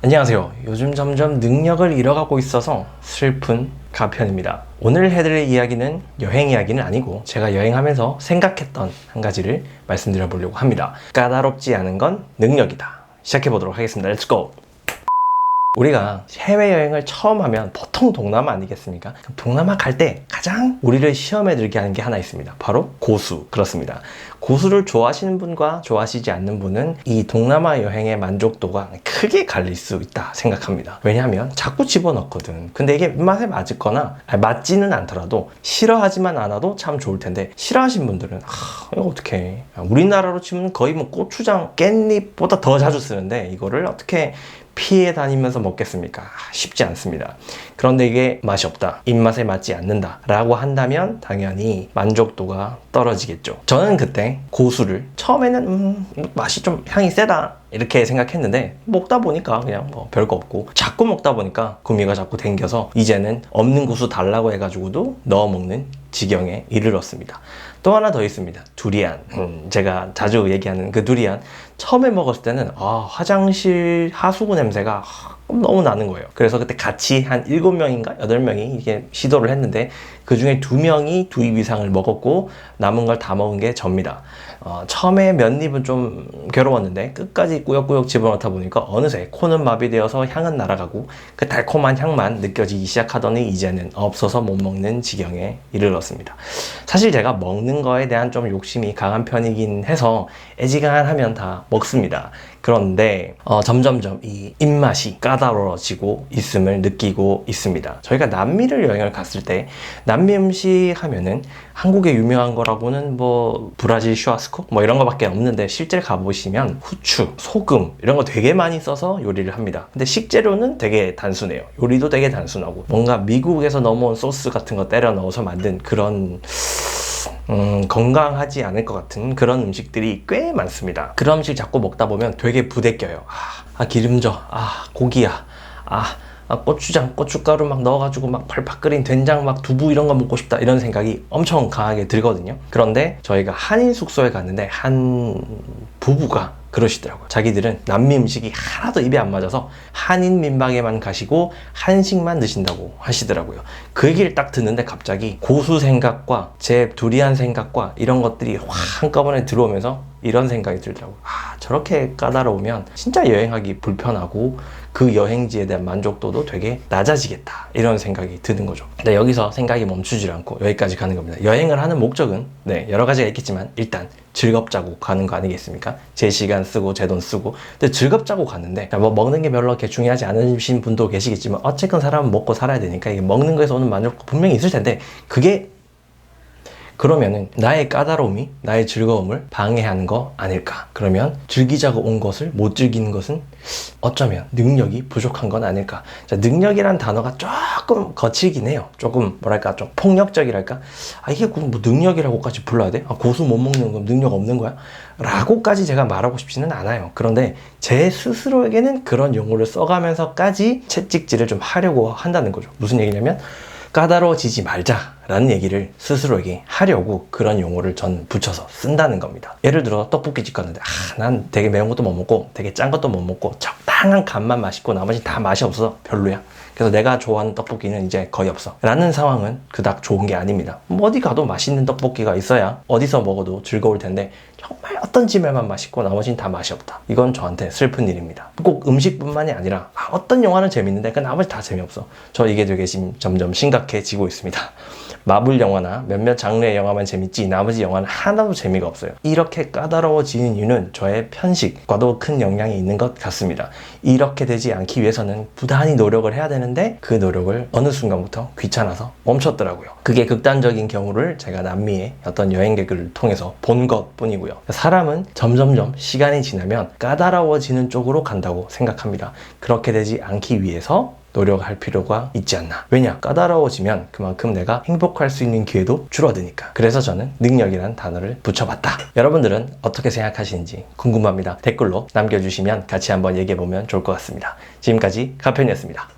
안녕하세요. 요즘 점점 능력을 잃어가고 있어서 슬픈 가편입니다. 오늘 해드릴 이야기는 여행 이야기는 아니고 제가 여행하면서 생각했던 한 가지를 말씀드려 보려고 합니다. 까다롭지 않은 건 능력이다. 시작해 보도록 하겠습니다. Let's go! 우리가 해외여행을 처음 하면 보통 동남아 아니겠습니까? 동남아 갈 때 가장 우리를 시험에 들게 하는 게 하나 있습니다. 바로 고수. 그렇습니다. 고수를 좋아하시는 분과 좋아하시지 않는 분은 이 동남아 여행의 만족도가 크게 갈릴 수 있다 생각합니다. 왜냐하면 자꾸 집어넣거든. 근데 이게 입맛에 맞거나 맞지는 않더라도 싫어하지만 않아도 참 좋을 텐데 싫어하시는 분들은 이거 어떡해. 우리나라로 치면 거의 뭐 고추장, 깻잎보다 더 자주 쓰는데 이거를 어떻게 피해 다니면서 먹겠습니까? 쉽지 않습니다. 그런데 이게 맛이 없다, 입맛에 맞지 않는다 라고 한다면 당연히 만족도가 떨어지겠죠. 저는 그때 고수를 처음에는 맛이 좀 향이 세다 이렇게 생각했는데 먹다 보니까 그냥 뭐 별거 없고 자꾸 먹다 보니까 구미가 자꾸 댕겨서 이제는 없는 고수 달라고 해가지고도 넣어 먹는 지경에 이르렀습니다. 또 하나 더 있습니다. 두리안. 제가 자주 얘기하는 그 두리안. 처음에 먹었을 때는 화장실 하수구 냄새가 너무 나는 거예요. 그래서 그때 같이 한 7명인가 8명이 이게 시도를 했는데 그 중에 2명이 2입 이상을 먹었고 남은 걸 다 먹은 게 접니다. 처음에 몇 입은 좀 괴로웠는데 끝까지 꾸역꾸역 집어넣다 보니까 어느새 코는 마비되어서 향은 날아가고 그 달콤한 향만 느껴지기 시작하더니 이제는 없어서 못 먹는 지경에 이르렀습니다. 사실 제가 먹는 거에 대한 좀 욕심이 강한 편이긴 해서 애지간하면 다 먹습니다. 그런데 점점점 이 입맛이 까다로워지고 있음을 느끼고 있습니다. 저희가 남미를 여행을 갔을 때 남미 음식 하면은 한국에 유명한 거라고는 뭐 브라질 슈아스코 뭐 이런 거밖에 없는데 실제 가보시면 후추, 소금 이런 거 되게 많이 써서 요리를 합니다. 근데 식재료는 되게 단순해요. 요리도 되게 단순하고 뭔가 미국에서 넘어온 소스 같은 거 때려 넣어서 만든 그런 건강하지 않을 것 같은 그런 음식들이 꽤 많습니다. 그런 음식 자꾸 먹다 보면 되게 부대껴요. 기름져, 고기야, 고추장, 고춧가루 막 넣어가지고 막 팔팔 끓인 된장 막 두부 이런 거 먹고 싶다 이런 생각이 엄청 강하게 들거든요. 그런데 저희가 한인 숙소에 갔는데 한 부부가 그러시더라고요. 자기들은 남미 음식이 하나도 입에 안 맞아서 한인 민박에만 가시고 한식만 드신다고 하시더라고요. 그 얘기를 딱 듣는데 갑자기 고수 생각과 제 두리안 생각과 이런 것들이 한꺼번에 들어오면서 이런 생각이 들더라고요. 저렇게 까다로우면 진짜 여행하기 불편하고 그 여행지에 대한 만족도도 되게 낮아지겠다 이런 생각이 드는 거죠. 근데 여기서 생각이 멈추질 않고 여기까지 가는 겁니다. 여행을 하는 목적은 여러 가지가 있겠지만 일단 즐겁자고 가는 거 아니겠습니까? 제 시간 쓰고 제 돈 쓰고. 근데 즐겁자고 갔는데 뭐 먹는 게 별로 그렇게 중요하지 않으신 분도 계시겠지만 어쨌건 사람은 먹고 살아야 되니까 이게 먹는 거에서 오는 만족도 분명히 있을 텐데 그게 그러면은 나의 까다로움이 나의 즐거움을 방해하는 거 아닐까? 그러면 즐기자고 온 것을 못 즐기는 것은 어쩌면 능력이 부족한 건 아닐까? 자, 능력이란 단어가 조금 거칠긴 해요. 조금 뭐랄까 좀 폭력적이랄까? 이게 뭐 능력이라고까지 불러야 돼? 고수 못 먹는 건 능력 없는 거야? 라고까지 제가 말하고 싶지는 않아요. 그런데 제 스스로에게는 그런 용어를 써가면서까지 채찍질을 좀 하려고 한다는 거죠. 무슨 얘기냐면 까다로워지지 말자라는 얘기를 스스로에게 하려고 그런 용어를 전 붙여서 쓴다는 겁니다. 예를 들어 떡볶이집 갔는데 난 되게 매운 것도 못 먹고 되게 짠 것도 못 먹고 적당한 간만 맛있고 나머지 다 맛이 없어서 별로야. 그래서 내가 좋아하는 떡볶이는 이제 거의 없어 라는 상황은 그닥 좋은 게 아닙니다. 어디 가도 맛있는 떡볶이가 있어야 어디서 먹어도 즐거울 텐데 정말 어떤 집에만 맛있고 나머지는 다 맛이 없다. 이건 저한테 슬픈 일입니다. 꼭 음식뿐만이 아니라 어떤 영화는 재밌는데 그 나머지 다 재미없어. 저 이게 되게 지금 점점 심각해지고 있습니다. 마블 영화나 몇몇 장르의 영화만 재밌지 나머지 영화는 하나도 재미가 없어요. 이렇게 까다로워지는 이유는 저의 편식과도 큰 영향이 있는 것 같습니다. 이렇게 되지 않기 위해서는 부단히 노력을 해야 되는데 그 노력을 어느 순간부터 귀찮아서 멈췄더라고요. 그게 극단적인 경우를 제가 남미의 어떤 여행객을 통해서 본 것 뿐이고요. 사람은 점점점 시간이 지나면 까다로워지는 쪽으로 간다고 생각합니다. 그렇게 되지 않기 위해서 노력할 필요가 있지 않나. 왜냐? 까다로워지면 그만큼 내가 행복할 수 있는 기회도 줄어드니까. 그래서 저는 능력이란 단어를 붙여봤다. 여러분들은 어떻게 생각하시는지 궁금합니다. 댓글로 남겨주시면 같이 한번 얘기해보면 좋을 것 같습니다. 지금까지 가편이었습니다.